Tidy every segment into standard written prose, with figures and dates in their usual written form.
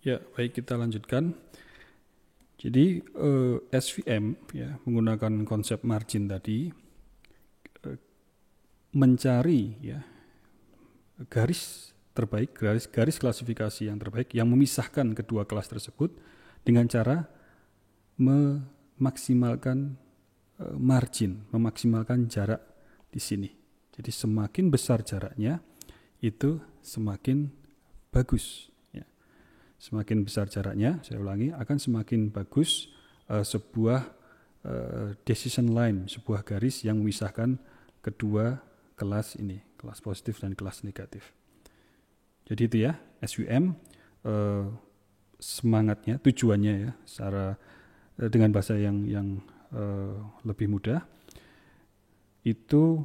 Ya, baik, kita lanjutkan. Jadi SVM ya menggunakan konsep margin tadi mencari ya garis terbaik, garis klasifikasi yang terbaik yang memisahkan kedua kelas tersebut dengan cara memaksimalkan margin, memaksimalkan jarak di sini. Jadi semakin besar jaraknya itu semakin bagus. Semakin besar jaraknya, saya ulangi, akan semakin bagus sebuah decision line, sebuah garis yang memisahkan kedua kelas ini, kelas positif dan kelas negatif. Jadi itu ya, SVM semangatnya, tujuannya ya, secara dengan bahasa yang lebih mudah, itu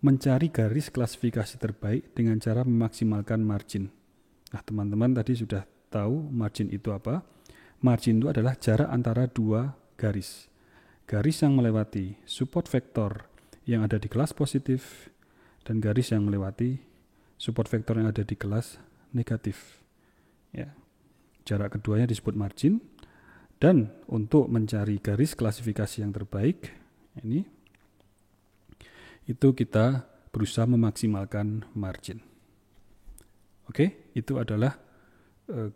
mencari garis klasifikasi terbaik dengan cara memaksimalkan margin. Nah, teman-teman tadi sudah tahu margin itu apa. Margin itu adalah jarak antara dua garis. Garis yang melewati support vektor yang ada di kelas positif dan garis yang melewati support vektor yang ada di kelas negatif. Ya. Jarak keduanya disebut margin. Dan untuk mencari garis klasifikasi yang terbaik, itu kita berusaha memaksimalkan margin. Oke, itu adalah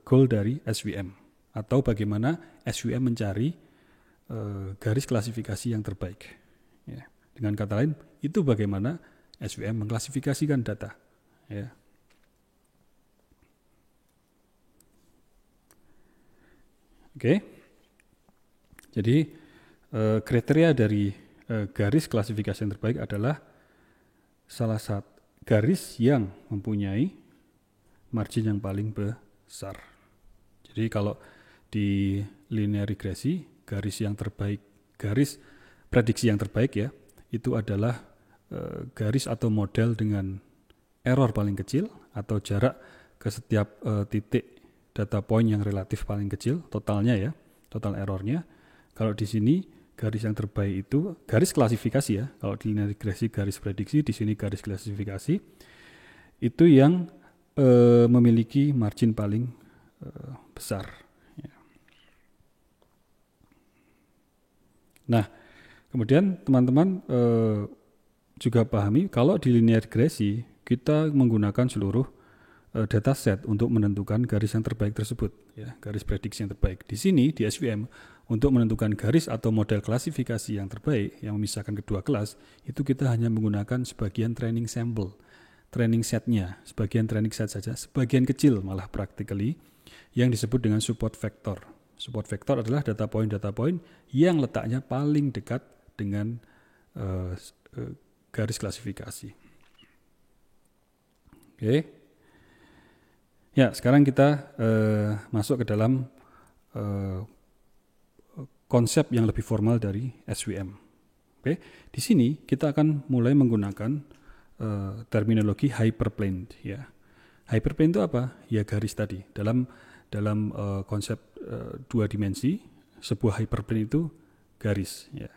goal dari SVM atau bagaimana SVM mencari garis klasifikasi yang terbaik. Ya. Dengan kata lain, itu bagaimana SVM mengklasifikasikan data. Ya. Oke, jadi kriteria dari garis klasifikasi yang terbaik adalah salah satu garis yang mempunyai margin yang paling besar. Jadi kalau di linear regresi, garis yang terbaik, garis prediksi yang terbaik ya, itu adalah garis atau model dengan error paling kecil atau jarak ke setiap titik data point yang relatif paling kecil, totalnya ya, total errornya. Kalau di sini garis yang terbaik itu garis klasifikasi ya. Kalau di linear regresi garis prediksi, di sini garis klasifikasi. Itu yang memiliki margin paling besar. Ya. Nah, kemudian teman-teman juga pahami kalau di linear regresi kita menggunakan seluruh dataset untuk menentukan garis yang terbaik tersebut, ya, garis prediksi yang terbaik. Di sini di SVM untuk menentukan garis atau model klasifikasi yang terbaik yang memisahkan kedua kelas itu kita hanya menggunakan sebagian training sample. Training setnya, sebagian training set saja, sebagian kecil malah practically yang disebut dengan support vector. Support vector adalah data point yang letaknya paling dekat dengan garis klasifikasi. Oke. Ya, sekarang kita masuk ke dalam konsep yang lebih formal dari SVM. Oke. Di sini kita akan mulai menggunakan terminologi hyperplane ya. Hyperplane itu apa? Ya garis tadi. Dalam konsep dua dimensi, sebuah hyperplane itu garis ya.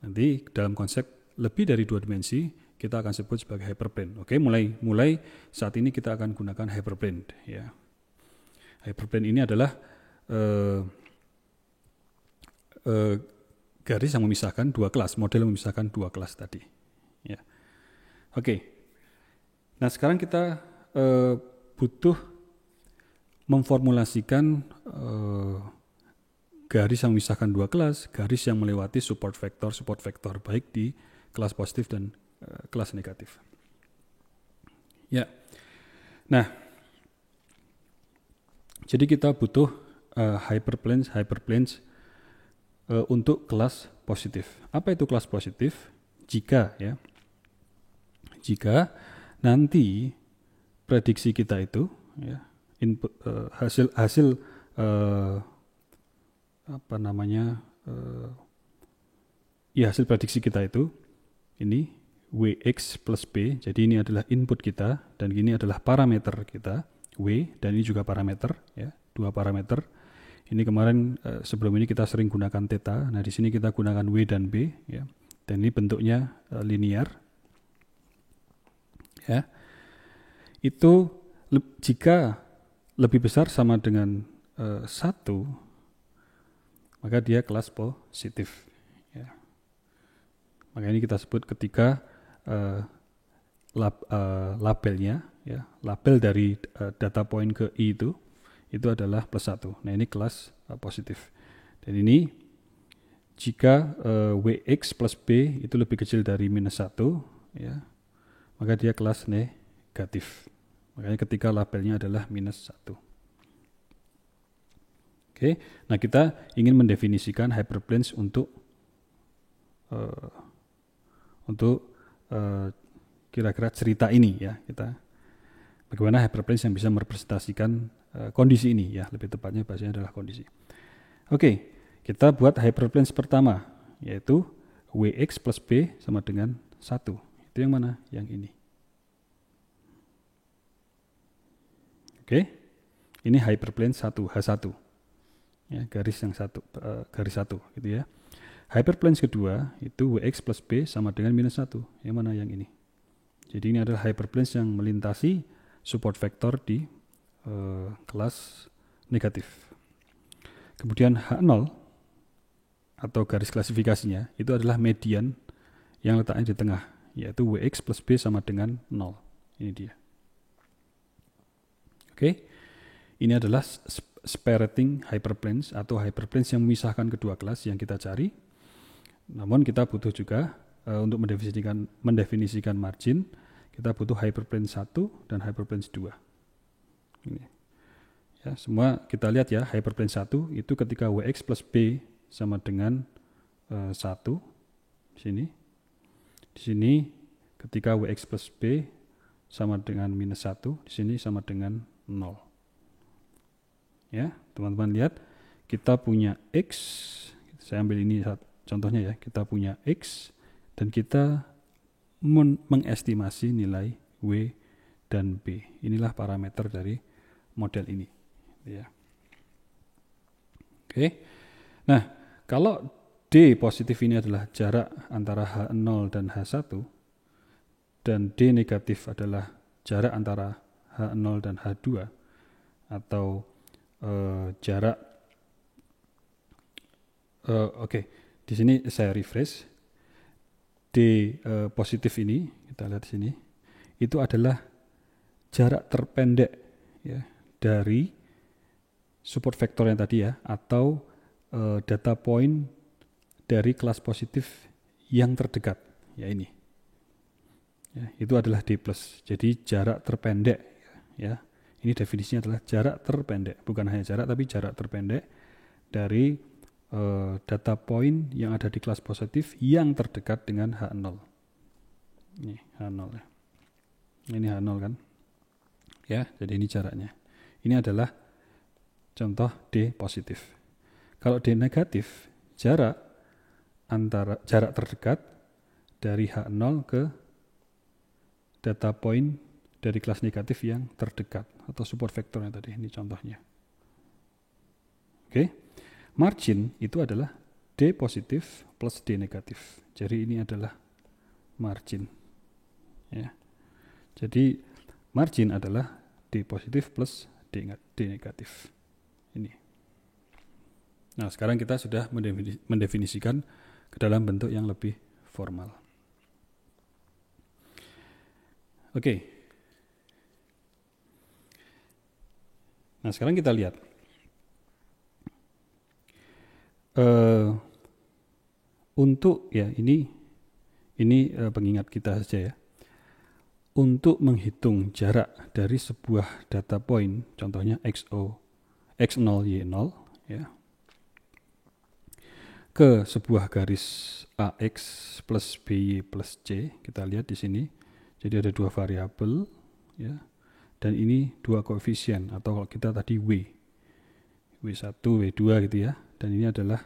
Nanti dalam konsep lebih dari dua dimensi kita akan sebut sebagai hyperplane. Oke, mulai saat ini kita akan gunakan hyperplane ya. Hyperplane ini adalah garis yang memisahkan dua kelas, model yang memisahkan dua kelas tadi ya. Oke, nah sekarang kita butuh memformulasikan garis yang memisahkan dua kelas, garis yang melewati support vektor baik di kelas positif dan kelas negatif. Ya, nah, jadi kita butuh hyperplanes untuk kelas positif. Apa itu kelas positif? Jika nanti prediksi kita itu ya, input hasil hasil prediksi kita itu ini Wx plus B. Jadi ini adalah input kita dan ini adalah parameter kita W dan ini juga parameter ya, dua parameter. Ini kemarin sebelum ini kita sering gunakan theta. Nah, di sini kita gunakan W dan B ya. Dan ini bentuknya linear. Ya. Itu jika lebih besar sama dengan 1, maka dia kelas positif. Ya. Maka ini kita sebut ketika labelnya, ya, label dari data point ke I itu adalah +1. Nah ini kelas positif. Dan ini jika Wx plus B itu lebih kecil dari -1, ya, maka dia kelas negatif. Makanya ketika labelnya adalah -1. Oke, nah kita ingin mendefinisikan hyperplanes untuk kira-kira cerita ini, ya. Kita bagaimana hyperplanes yang bisa merepresentasikan kondisi ini, ya, lebih tepatnya bahasanya adalah kondisi. Oke, kita buat hyperplanes pertama, yaitu Wx plus B sama dengan 1. Itu yang mana? Yang ini. Oke, ini hyperplane 1, H1. Ya, garis yang garis 1 gitu ya. Hyperplanes kedua itu Wx plus B sama dengan -1. Yang mana? Yang ini. Jadi ini adalah hyperplanes yang melintasi support vector di kelas negatif. Kemudian H0 atau garis klasifikasinya itu adalah median yang letaknya di tengah, yaitu Wx plus B sama dengan 0. Ini dia. Oke, ini adalah separating hyperplanes atau hyperplanes yang memisahkan kedua kelas yang kita cari. Namun kita butuh juga untuk mendefinisikan margin, kita butuh hyperplane 1 dan hyperplane 2. Ini. Ya, semua kita lihat ya, hyperplane 1 itu ketika Wx plus B sama dengan 1 di sini. Di sini ketika Wx plus B sama dengan -1, di sini sama dengan 0. Ya, teman-teman lihat, kita punya X, saya ambil ini contohnya ya, kita punya X dan kita mengestimasi nilai W dan B. Inilah parameter dari model ini. Ya. Oke. Nah, kalau D positif ini adalah jarak antara H0 dan H1 dan D negatif adalah jarak antara H0 dan H2 atau jarak di sini saya refresh. D positif ini kita lihat di sini itu adalah jarak terpendek, ya, dari support vector yang tadi ya, atau data point dari kelas positif yang terdekat, ya ini. Ya, itu adalah D+. Jadi jarak terpendek, ya. Ini definisinya adalah jarak terpendek, bukan hanya jarak tapi jarak terpendek dari data point yang ada di kelas positif yang terdekat dengan H0. Ini H0 ya. Ini H0 kan. Ya, jadi ini jaraknya. Ini adalah contoh D positif. Kalau D negatif, jarak terdekat dari H0 ke data point dari kelas negatif yang terdekat atau support vektornya tadi, ini contohnya. Oke. Margin itu adalah D positif plus D negatif. Jadi ini adalah margin. Ya. Jadi margin adalah D positif plus D negatif. Ini. Nah, sekarang kita sudah mendefinisikan ke dalam bentuk yang lebih formal. Oke. Nah, sekarang kita lihat. Untuk ya ini pengingat kita saja ya. Untuk menghitung jarak dari sebuah data point, contohnya X0, Y0 ya, ke sebuah garis AX plus BY plus C, kita lihat di sini. Jadi ada dua variabel ya. Dan ini dua koefisien atau kalau kita tadi W1, W2 gitu ya. Dan ini adalah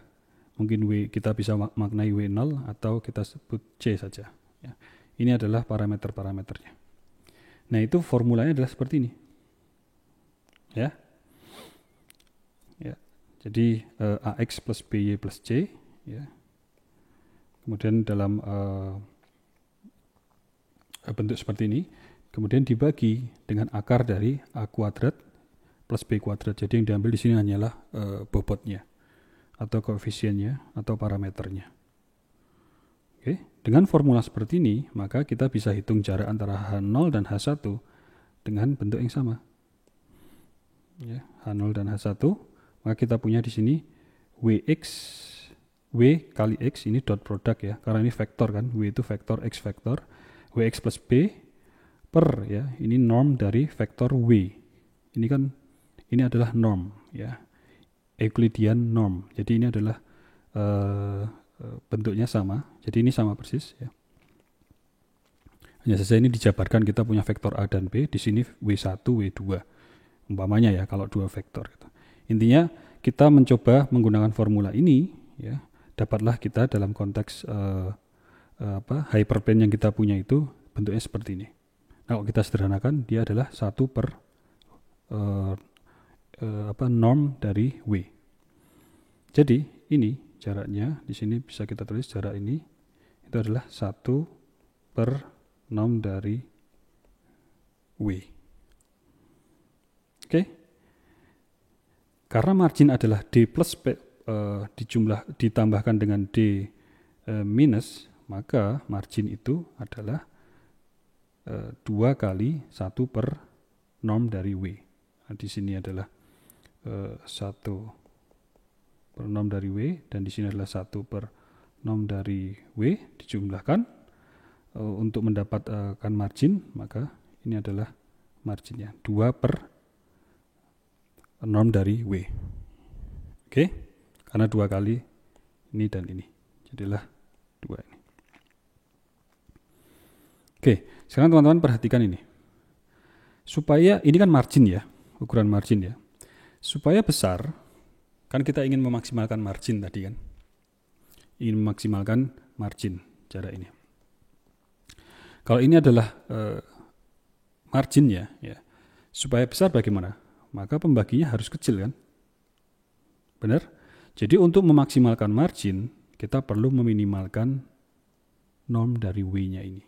mungkin kita bisa maknai W0 atau kita sebut C saja ya. Ini adalah parameter-parameternya. Nah, itu formulanya adalah seperti ini. Ya. Ya. Jadi AX plus BY plus C ya. Kemudian dalam bentuk seperti ini, kemudian dibagi dengan akar dari A kuadrat plus B kuadrat. Jadi yang diambil di sini hanyalah bobotnya atau koefisiennya atau parameternya. Oke, dengan formula seperti ini, maka kita bisa hitung jarak antara H0 dan H1 dengan bentuk yang sama. Ya, H0 dan H1, maka kita punya di sini Wx, W kali X, ini dot product ya, karena ini vektor kan, W itu vektor, X vektor, Wx plus B per ya, ini norm dari vektor W. Ini kan, ini adalah norm ya, Euclidean norm. Jadi ini adalah bentuknya sama, jadi ini sama persis ya. Hanya saja ini dijabarkan, kita punya vektor A dan B, di sini W1, W2 umpamanya ya, kalau dua vektor gitu. Intinya kita mencoba menggunakan formula ini ya, dapatlah kita dalam konteks hyperplane yang kita punya itu bentuknya seperti ini. Nah, kalau kita sederhanakan, dia adalah 1 per norm dari W. Jadi ini jaraknya, di sini bisa kita tulis jarak ini itu adalah 1 per norm dari W. Oke. Karena margin adalah D plus P, ditambahkan dengan D minus, maka margin itu adalah 2 kali 1 per norm dari W. Nah, di sini adalah 1 per norm dari W, dan di sini adalah 1 per norm dari W, dijumlahkan untuk mendapatkan margin, maka ini adalah marginnya 2 per norm dari W. Oke, karena 2 kali ini dan ini, jadilah 2 ini. Oke, sekarang teman-teman perhatikan ini. Supaya, ini kan margin ya, ukuran margin ya. Supaya besar, kan kita ingin memaksimalkan margin tadi kan. Ingin memaksimalkan margin jarak ini. Kalau ini adalah marginnya ya. Supaya besar bagaimana? Maka pembaginya harus kecil kan. Benar? Jadi untuk memaksimalkan margin, kita perlu meminimalkan norm dari W-nya ini.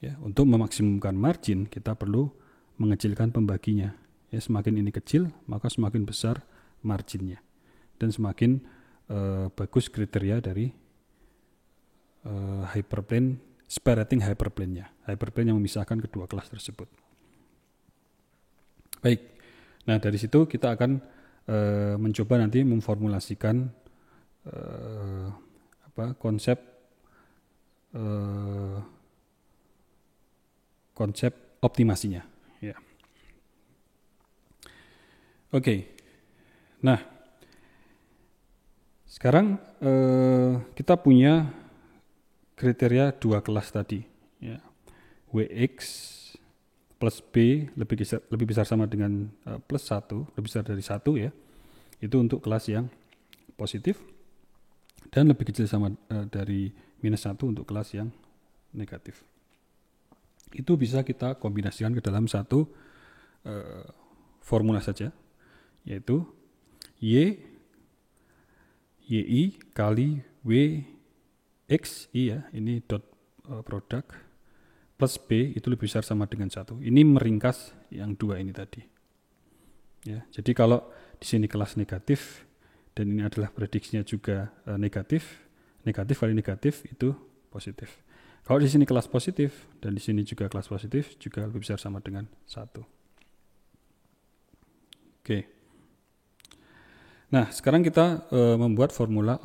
Ya, untuk memaksimumkan margin, kita perlu mengecilkan pembaginya. Ya, semakin ini kecil, maka semakin besar marginnya. Dan semakin bagus kriteria dari hyperplane, separating hyperplane-nya. Hyperplane yang memisahkan kedua kelas tersebut. Baik, nah dari situ kita akan mencoba nanti memformulasikan konsep optimasinya. Ya. Oke, nah sekarang kita punya kriteria 2 kelas tadi, ya. Wx plus B lebih besar sama dengan plus 1, lebih besar dari 1 ya. Itu untuk kelas yang positif, dan lebih kecil sama dari minus 1 untuk kelas yang negatif. Itu bisa kita kombinasikan ke dalam satu formula saja, yaitu YI kali WXI ya, ini dot product, plus B itu lebih besar sama dengan 1. Ini meringkas yang 2 ini tadi. Ya, jadi kalau di sini kelas negatif, dan ini adalah prediksinya juga negatif kali negatif itu positif. Kalau di sini kelas positif, dan di sini juga kelas positif, juga lebih besar sama dengan 1. Oke. Nah, sekarang kita membuat formula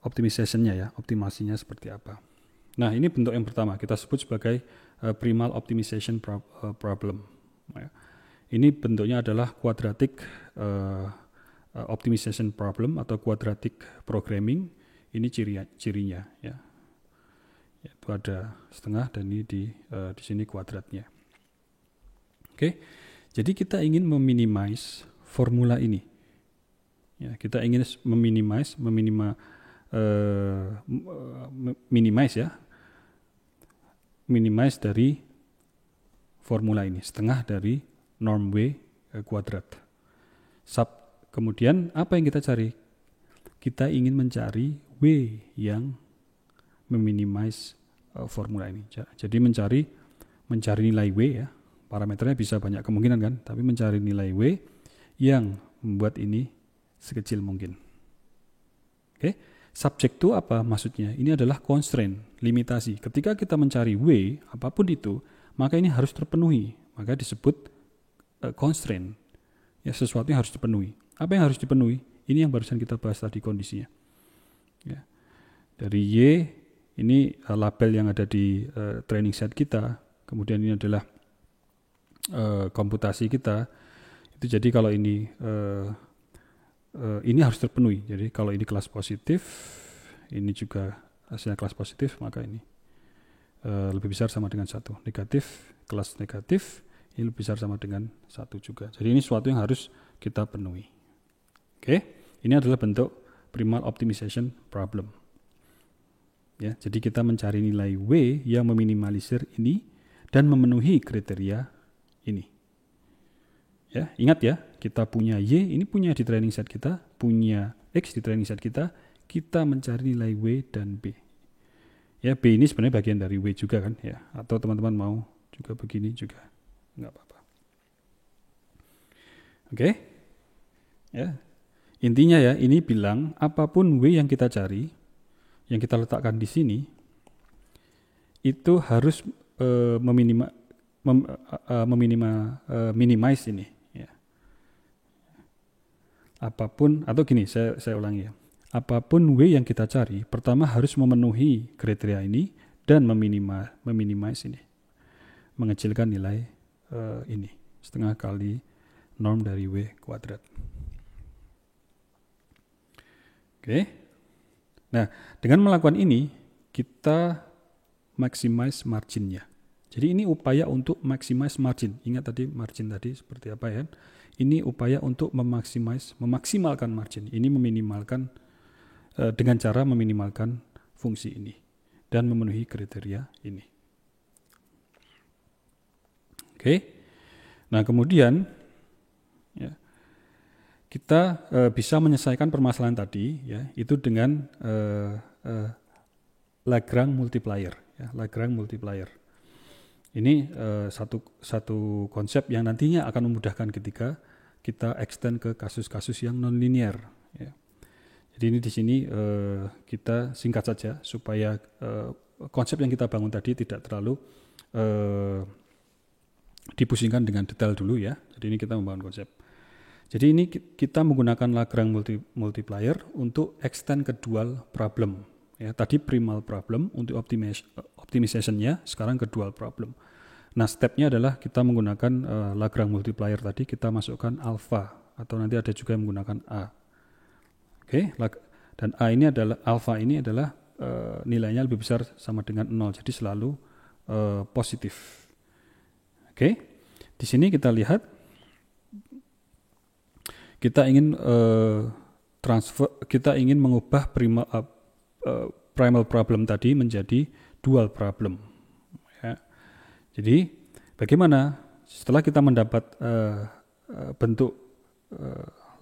optimization-nya ya, optimasinya seperti apa. Nah, ini bentuk yang pertama, kita sebut sebagai primal optimization problem. Ya. Ini bentuknya adalah quadratic optimization problem atau quadratic programming. Ini cirinya ya. Itu ada setengah, dan ini di sini kuadratnya. Oke, jadi kita ingin meminimize formula ini. Ya, kita ingin minimize dari formula ini, setengah dari norm W kuadrat. Kemudian apa yang kita cari? Kita ingin mencari W yang meminimize formula ini. Jadi mencari nilai W ya, parameternya bisa banyak kemungkinan kan, tapi mencari nilai W yang membuat ini sekecil mungkin. Oke, subject to apa maksudnya? Ini adalah constraint, limitasi. Ketika kita mencari W, apapun itu, maka ini harus terpenuhi. Maka disebut constraint. Ya, sesuatu yang harus dipenuhi. Apa yang harus dipenuhi? Ini yang barusan kita bahas tadi kondisinya. Ya. Dari Y, ini label yang ada di training set kita. Kemudian ini adalah komputasi kita. Itu jadi kalau ini harus terpenuhi. Jadi kalau ini kelas positif, ini juga hasilnya kelas positif, maka ini lebih besar sama dengan 1. Negatif, kelas negatif, ini lebih besar sama dengan 1 juga. Jadi ini sesuatu yang harus kita penuhi. Oke, ini adalah bentuk primal optimization problem. Ya, jadi kita mencari nilai W yang meminimalisir ini dan memenuhi kriteria ini. Ya, ingat ya, kita punya Y, ini punya di training set kita, punya X di training set kita mencari nilai W dan B. Ya, B ini sebenarnya bagian dari W juga kan, ya. Atau teman-teman mau juga begini juga, nggak apa-apa. Oke, ya. Intinya ya, ini bilang apapun W yang kita cari, yang kita letakkan di sini, itu harus minimize ini. Apapun, atau gini, saya ulangi ya. Apapun W yang kita cari, pertama harus memenuhi kriteria ini dan meminimize ini. Mengecilkan nilai ini, setengah kali norm dari W kuadrat. Oke. Nah, dengan melakukan ini, kita maximize marginnya. Jadi ini upaya untuk maximize margin. Ingat tadi margin tadi seperti apa ya? Ini upaya untuk memaksimalkan margin. Ini meminimalkan dengan cara meminimalkan fungsi ini dan memenuhi kriteria ini. Oke. Nah, kemudian ya, kita bisa menyelesaikan permasalahan tadi ya, itu dengan Lagrange multiplier ya, Lagrange multiplier. Ini satu konsep yang nantinya akan memudahkan ketika kita extend ke kasus-kasus yang nonlinear. Ya. Jadi ini di sini kita singkat saja supaya konsep yang kita bangun tadi tidak terlalu dipusingkan dengan detail dulu ya. Jadi ini kita membangun konsep. Jadi ini kita menggunakan Lagrange multiplier untuk extend ke dual problem. Ya, tadi primal problem untuk optimization-nya, sekarang ke dual problem. Nah, step-nya adalah kita menggunakan Lagrange multiplier tadi, kita masukkan alpha, atau nanti ada juga yang menggunakan A. Oke, dan A ini adalah, alpha ini adalah nilainya lebih besar sama dengan 0, jadi selalu positif. Oke, di sini kita lihat, kita ingin mengubah primal problem tadi menjadi dual problem. Ya. Jadi bagaimana setelah kita mendapat bentuk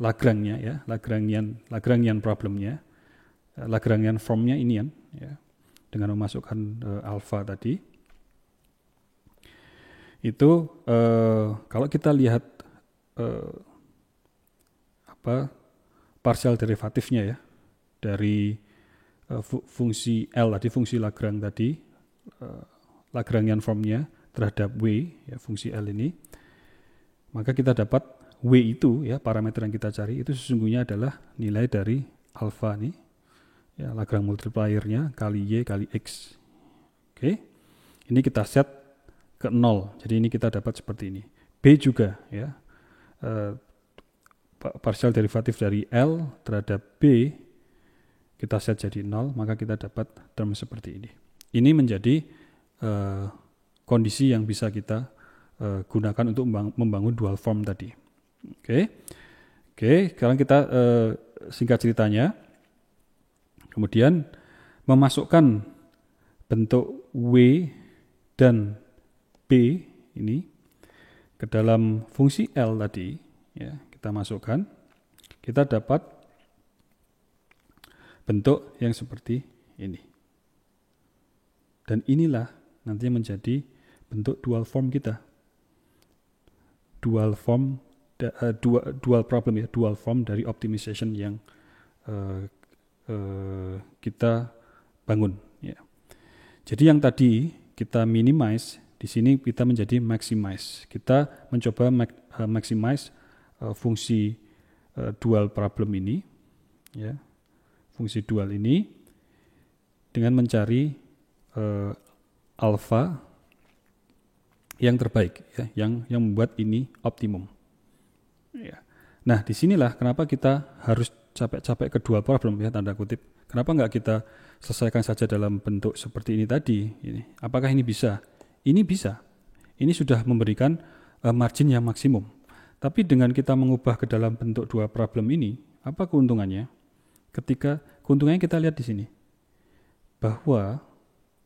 Lagrange-nya ya, Lagrangian problemnya, Lagrangian formnya ini ya, dengan memasukkan alpha tadi, itu kalau kita lihat partial derivatifnya ya dari fungsi L tadi, fungsi Lagrange tadi, Lagrangian formnya terhadap W ya, fungsi L ini, maka kita dapat W itu ya, parameter yang kita cari itu sesungguhnya adalah nilai dari alpha nih ya, Lagrange multipliernya kali Y kali X. Oke, ini kita set ke 0, jadi ini kita dapat seperti ini. B juga ya, partial derivatif dari L terhadap B kita set jadi 0, maka kita dapat term seperti ini. Ini menjadi kondisi yang bisa kita gunakan untuk membangun dual form tadi. Oke, sekarang kita singkat ceritanya, kemudian memasukkan bentuk W dan B ini ke dalam fungsi L tadi, ya, kita masukkan, kita dapat bentuk yang seperti ini. Dan inilah nantinya menjadi bentuk dual form kita. dual problem ya, dual form dari optimization yang kita bangun ya. Jadi yang tadi kita minimize, di sini kita menjadi maximize. Kita mencoba maximize fungsi dual problem ini ya. Fungsi dual ini dengan mencari alfa yang terbaik ya, yang membuat ini optimum. Ya. Nah, disinilah kenapa kita harus capek-capek ke dual problem ya, tanda kutip. Kenapa nggak kita selesaikan saja dalam bentuk seperti ini tadi? Ini, apakah ini bisa? Ini bisa. Ini sudah memberikan margin yang maksimum. Tapi dengan kita mengubah ke dalam bentuk dua problem ini, apa keuntungannya? Keuntungannya kita lihat di sini, bahwa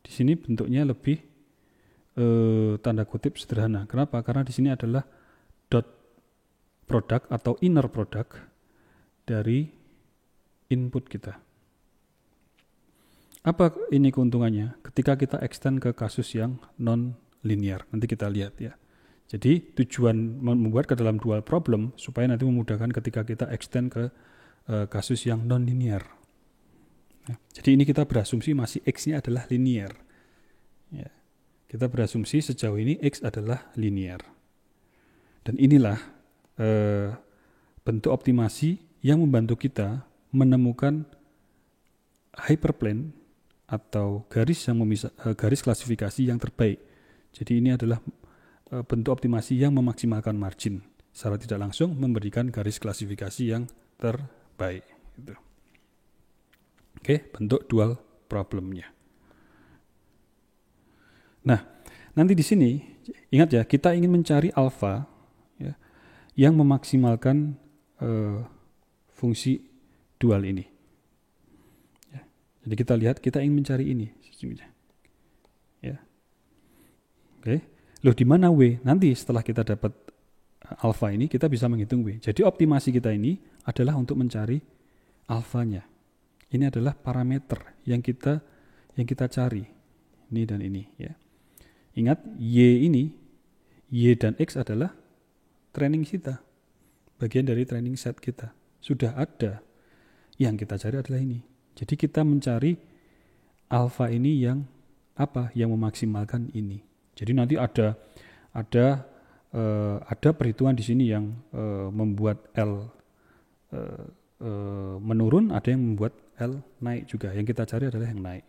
di sini bentuknya lebih tanda kutip sederhana. Kenapa? Karena di sini adalah dot product atau inner product dari input kita. Apa ini keuntungannya? Ketika kita extend ke kasus yang non-linear, nanti kita lihat ya. Jadi tujuan membuat ke dalam dual problem supaya nanti memudahkan ketika kita extend ke kasus yang non-linear. Ya. Jadi ini kita berasumsi masih X-nya adalah linear. Ya. Kita berasumsi sejauh ini X adalah linear. Dan inilah bentuk optimasi yang membantu kita menemukan hyperplane atau garis klasifikasi yang terbaik. Jadi ini adalah bentuk optimasi yang memaksimalkan margin. Secara tidak langsung memberikan garis klasifikasi yang terbaik. Gitu. Oke, bentuk dual problemnya. Nah, nanti di sini ingat ya, kita ingin mencari alfa ya, yang memaksimalkan fungsi dual ini. Ya. Jadi kita lihat, kita ingin mencari ini sesungguhnya. Ya. Oke. Loh, di mana W? Nanti setelah kita dapat alfa ini, kita bisa menghitung W. Jadi optimasi kita ini adalah untuk mencari alfanya. Ini adalah parameter yang kita cari. Ini dan ini ya. Ingat, Y dan X adalah training kita. Bagian dari training set kita. Sudah ada. Yang kita cari adalah ini. Jadi kita mencari alfa ini yang apa? Yang memaksimalkan ini. Jadi nanti ada perhitungan di sini yang membuat L menurun, ada yang membuat L naik juga. Yang kita cari adalah yang naik.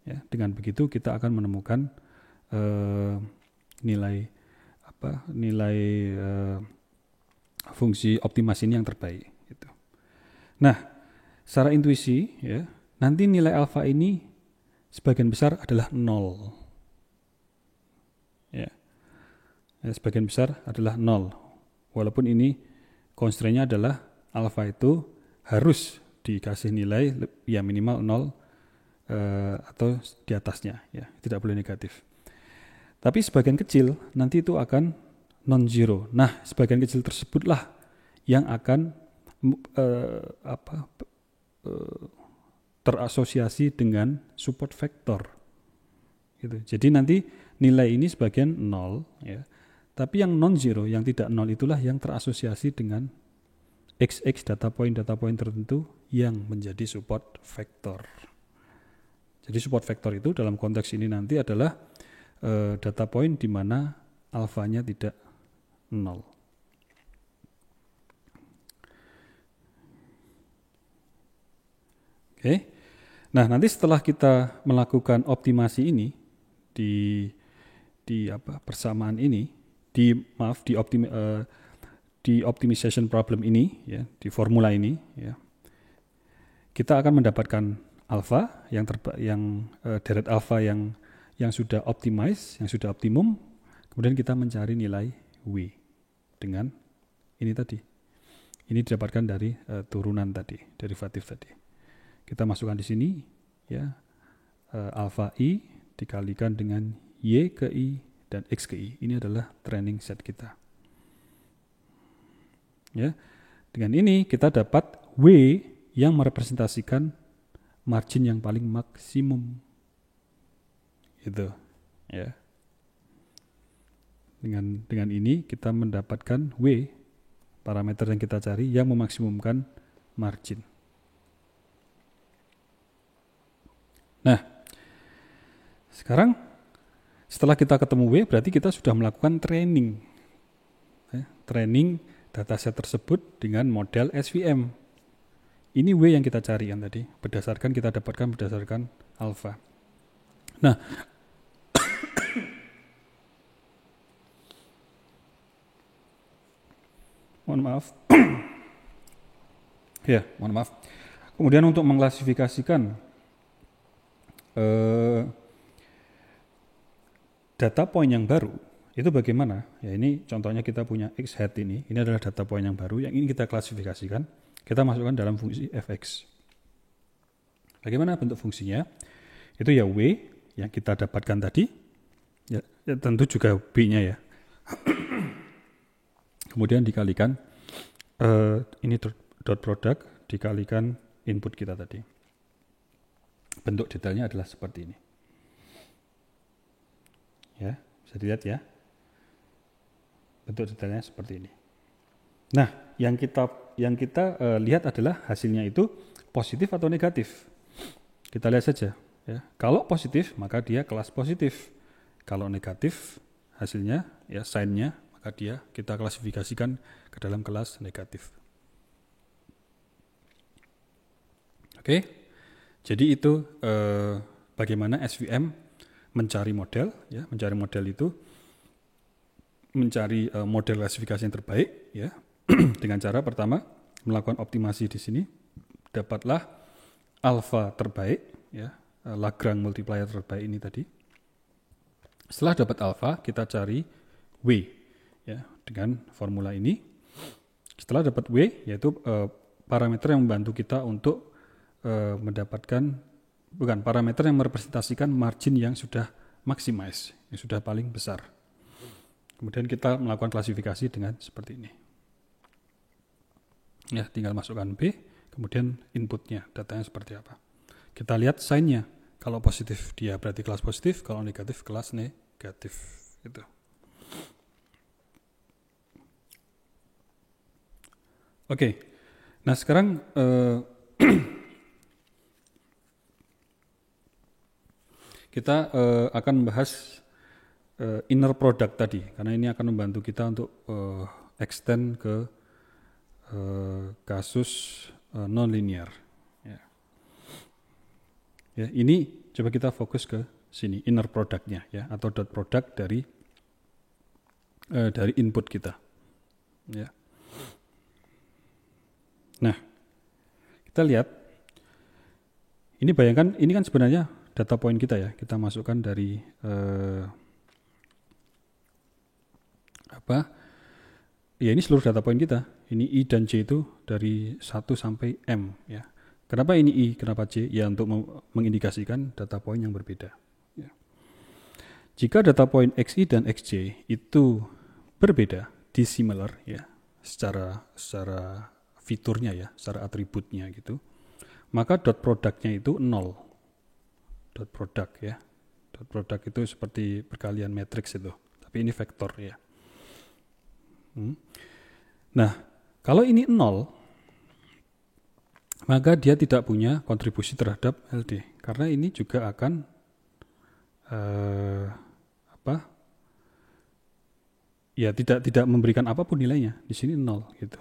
Ya, dengan begitu kita akan menemukan nilai fungsi optimasi ini yang terbaik. Gitu. Nah, secara intuisi, ya, nanti nilai alfa ini sebagian besar adalah 0. Ya, sebagian besar adalah 0. Walaupun ini constraint-nya adalah alfa itu harus dikasih nilai ya minimal 0 atau di atasnya, ya, tidak boleh negatif. Tapi sebagian kecil nanti itu akan non-zero. Nah, sebagian kecil tersebutlah yang akan terasosiasi dengan support vector. Gitu. Jadi nanti nilai ini sebagian 0, ya. Tapi yang non-zero, yang tidak 0 itulah yang terasosiasi dengan XX data point tertentu yang menjadi support vector. Jadi support vector itu dalam konteks ini nanti adalah data point di mana alfanya tidak 0. Oke. Nah, nanti setelah kita melakukan optimasi ini di persamaan ini, di optimization problem ini, ya, di formula ini, ya, kita akan mendapatkan alfa yang deret alfa yang sudah optimize, yang sudah optimum. Kemudian kita mencari nilai W dengan ini tadi. Ini didapatkan dari turunan tadi, derivatif tadi. Kita masukkan di sini, ya, alfa I dikalikan dengan Y ke I dan X ke I. Ini adalah training set kita. Ya, dengan ini kita dapat W yang merepresentasikan margin yang paling maksimum. Gitu, ya. Dengan ini kita mendapatkan W, parameter yang kita cari yang memaksimumkan margin. Nah, sekarang setelah kita ketemu W, berarti kita sudah melakukan training. Training dataset tersebut dengan model SVM. Ini W yang kita cari yang tadi, kita dapatkan berdasarkan alpha. Nah, mohon maaf. Mohon maaf. Kemudian untuk mengklasifikasikan data point yang baru, itu bagaimana? Ya, ini contohnya kita punya X hat ini adalah data point yang baru yang ingin kita klasifikasikan. Kita masukkan dalam fungsi fx. Bagaimana bentuk fungsinya? Itu ya W yang kita dapatkan tadi, ya tentu juga B-nya ya. Kemudian dikalikan ini dot product dikalikan input kita tadi. Bentuk detailnya adalah seperti ini. Ya, bisa dilihat ya. Bentuk detailnya seperti ini. Nah, yang kita lihat adalah hasilnya itu positif atau negatif. Kita lihat saja. Ya. Kalau positif, maka dia kelas positif. Kalau negatif, hasilnya, ya sign-nya, maka kita klasifikasikan ke dalam kelas negatif. Oke, jadi itu bagaimana SVM mencari model. Ya, mencari model itu mencari model klasifikasi yang terbaik, ya. Dengan cara pertama melakukan optimasi di sini, dapatlah alfa terbaik, ya, Lagrange multiplier terbaik ini tadi. Setelah dapat alfa, kita cari W, ya, dengan formula ini. Setelah dapat W, yaitu parameter yang membantu kita untuk parameter yang merepresentasikan margin yang sudah maximize, yang sudah paling besar. Kemudian kita melakukan klasifikasi dengan seperti ini. Ya, tinggal masukkan B, kemudian inputnya, datanya seperti apa. Kita lihat sign-nya. Kalau positif dia berarti kelas positif, kalau negatif kelas negatif. Gitu. Oke, nah sekarang kita akan membahas inner product tadi, karena ini akan membantu kita untuk extend ke kasus non-linear. Ya, ini coba kita fokus ke sini, inner product-nya, ya, atau dot product dari input kita. Ya. Nah, kita lihat, ini bayangkan, ini kan sebenarnya data point kita ya, kita masukkan dari ya ini seluruh data point kita. Ini I dan J itu dari 1 sampai M, ya. Kenapa ini I, kenapa J? Ya untuk mengindikasikan data point yang berbeda. Ya. Jika data point XI dan XJ itu berbeda, dissimilar, ya, secara fiturnya ya, secara atributnya gitu, maka dot productnya itu 0. Dot product ya. Dot product itu seperti perkalian matriks itu, tapi ini vektor ya. Nah, kalau ini 0, maka dia tidak punya kontribusi terhadap LD, karena ini juga akan ya tidak memberikan apapun nilainya. Di sini 0 gitu.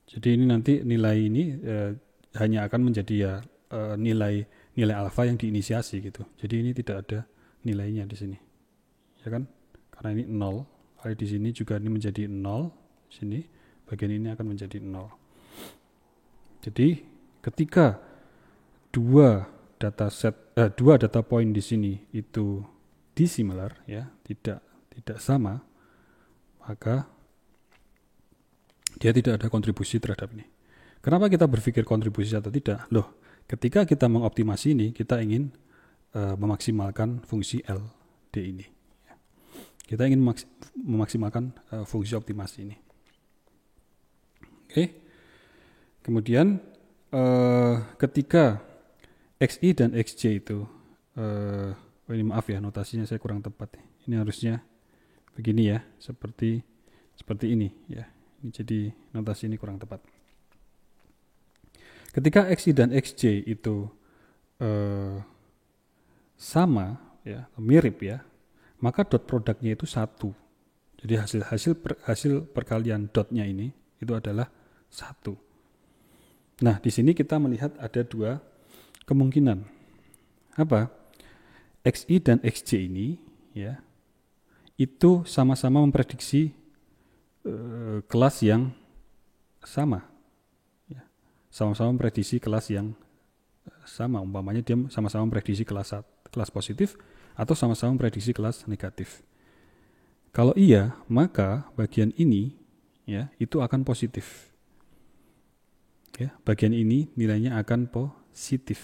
Jadi ini nanti nilai ini hanya akan menjadi ya nilai alfa yang diinisiasi gitu. Jadi ini tidak ada nilainya di sini, ya kan? Karena ini 0. Di sini juga ini menjadi 0. Sini bagian ini akan menjadi 0. Jadi ketika dua data point di sini itu dissimilar, ya, tidak sama, maka dia tidak ada kontribusi terhadap ini. Kenapa kita berpikir kontribusi atau tidak? Loh, ketika kita mengoptimasi ini, kita ingin memaksimalkan fungsi LD ini. Kita ingin memaksimalkan fungsi optimasi ini. Oke. Kemudian ketika XI dan XJ itu Oh ini maaf ya, notasinya saya kurang tepat. Ini harusnya begini ya, seperti ini ya. Ini jadi notasi ini kurang tepat. Ketika XI dan XJ itu sama ya, mirip ya, maka dot produknya itu 1. Jadi hasil perkalian dotnya ini itu adalah 1. Nah, di sini kita melihat ada 2 kemungkinan. Apa? XI dan XJ ini ya, itu sama-sama memprediksi kelas yang sama. Ya. Sama-sama memprediksi kelas yang sama. Umpamanya dia sama-sama memprediksi kelas positif atau sama-sama memprediksi kelas negatif. Kalau iya, maka bagian ini ya itu akan positif. Ya, bagian ini nilainya akan positif.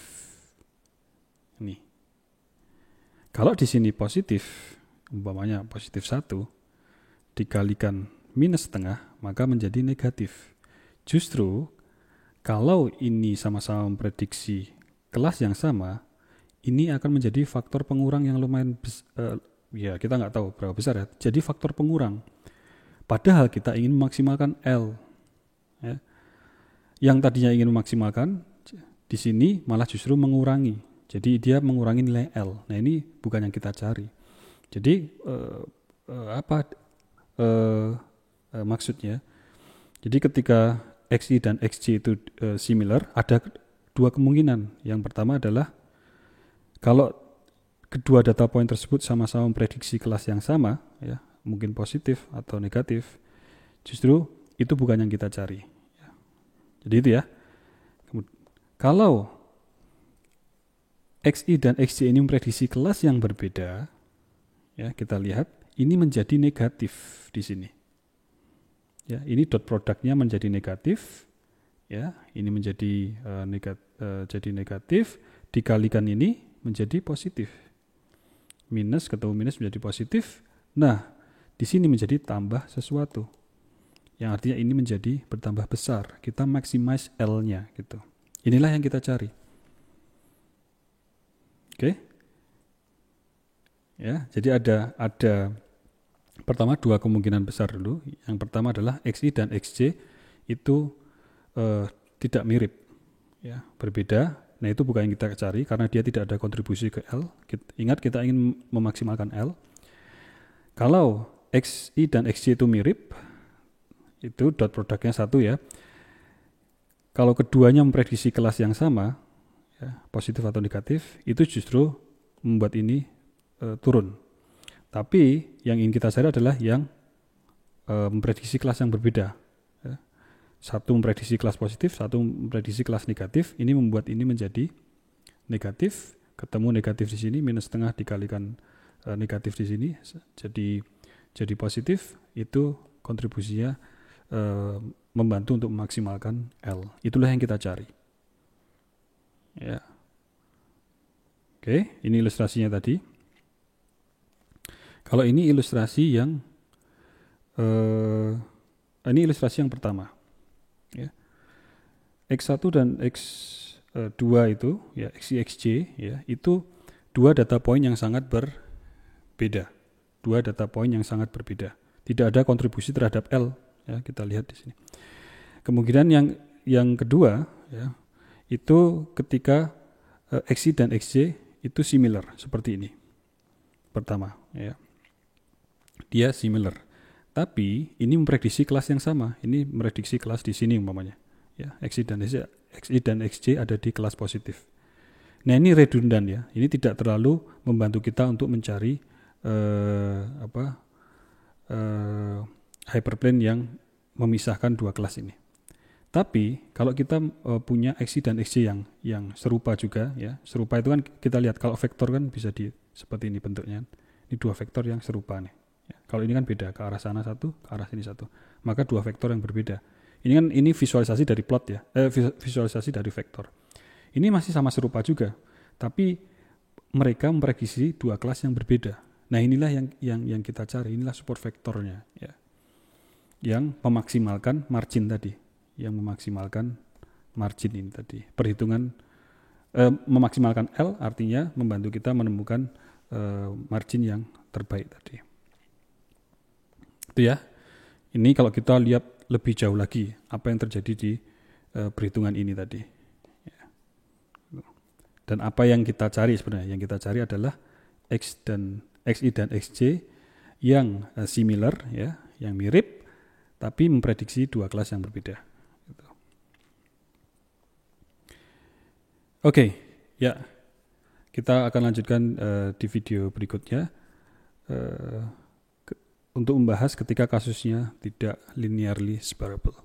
Ini. Kalau di sini positif, umpamanya positif 1 dikalikan minus setengah, maka menjadi negatif. Justru kalau ini sama-sama memprediksi kelas yang sama, ini akan menjadi faktor pengurang yang lumayan ya kita nggak tahu berapa besar ya. Jadi faktor pengurang. Padahal kita ingin memaksimalkan L. Ya. Yang tadinya ingin memaksimalkan, di sini malah justru mengurangi. Jadi dia mengurangi nilai L. Nah ini bukan yang kita cari. Jadi maksudnya? Jadi ketika XI dan XJ itu similar, ada 2 kemungkinan. Yang pertama adalah kalau kedua data point tersebut sama-sama memprediksi kelas yang sama, ya, mungkin positif atau negatif, justru itu bukan yang kita cari. Ya. Jadi itu ya. Kalau XI dan XJ ini memprediksi kelas yang berbeda, ya kita lihat ini menjadi negatif di sini. Ya, ini dot produknya menjadi negatif, ya, ini menjadi jadi negatif, dikalikan ini menjadi positif. Minus ketemu minus menjadi positif. Nah, di sini menjadi tambah sesuatu. Yang artinya ini menjadi bertambah besar. Kita maximize L-nya gitu. Inilah yang kita cari. Oke. Ya, jadi ada pertama 2 kemungkinan besar dulu. Yang pertama adalah XI dan XJ itu tidak mirip, ya, berbeda. Nah itu bukan yang kita cari karena dia tidak ada kontribusi ke L. Ingat kita ingin memaksimalkan L. Kalau XI dan XJ itu mirip, itu dot produknya 1 ya. Kalau keduanya memprediksi kelas yang sama, ya, positif atau negatif, itu justru membuat ini turun. Tapi yang ingin kita cari adalah yang memprediksi kelas yang berbeda. Ya. Satu memprediksi kelas positif, satu memprediksi kelas negatif. Ini membuat ini menjadi negatif. Ketemu negatif di sini, minus setengah dikalikan negatif di sini, jadi positif. Itu kontribusinya membantu untuk memaksimalkan L. Itulah yang kita cari. Ya. Oke, ini ilustrasinya tadi. Kalau ini ilustrasi yang yang pertama. Ya. X1 dan X2 itu, ya, XI XJ, ya, itu 2 data point yang sangat berbeda. 2 data point yang sangat berbeda. Tidak ada kontribusi terhadap L, ya, kita lihat di sini. Kemungkinan yang kedua, ya, itu ketika XI dan XJ itu similar seperti ini. Pertama, ya. Dia similar. Tapi ini memprediksi kelas yang sama. Ini memprediksi kelas di sini umpamanya. Ya, XI dan XJ ada di kelas positif. Nah, ini redundan ya. Ini tidak terlalu membantu kita untuk mencari hyperplane yang memisahkan 2 kelas ini. Tapi kalau kita punya XI dan XJ yang serupa juga, ya, serupa itu kan kita lihat kalau vektor kan bisa seperti ini bentuknya. Ini 2 vektor yang serupa nih. Ya, kalau ini kan beda, ke arah sana 1, ke arah sini 1. Maka 2 vektor yang berbeda. Ini visualisasi dari plot ya, visualisasi dari vektor. Ini masih sama serupa juga, tapi mereka memprediksi 2 kelas yang berbeda. Nah inilah yang kita cari, inilah support vektornya, ya, yang memaksimalkan margin tadi, yang memaksimalkan margin ini tadi. Perhitungan memaksimalkan L artinya membantu kita menemukan margin yang terbaik tadi. Itu ya. Ini kalau kita lihat lebih jauh lagi apa yang terjadi di perhitungan ini tadi. Ya. Dan apa yang kita cari sebenarnya? Yang kita cari adalah XI dan XJ yang similar, ya, yang mirip, tapi memprediksi dua kelas yang berbeda. Gitu. Oke, ya. Kita akan lanjutkan di video berikutnya untuk membahas ketika kasusnya tidak linearly separable.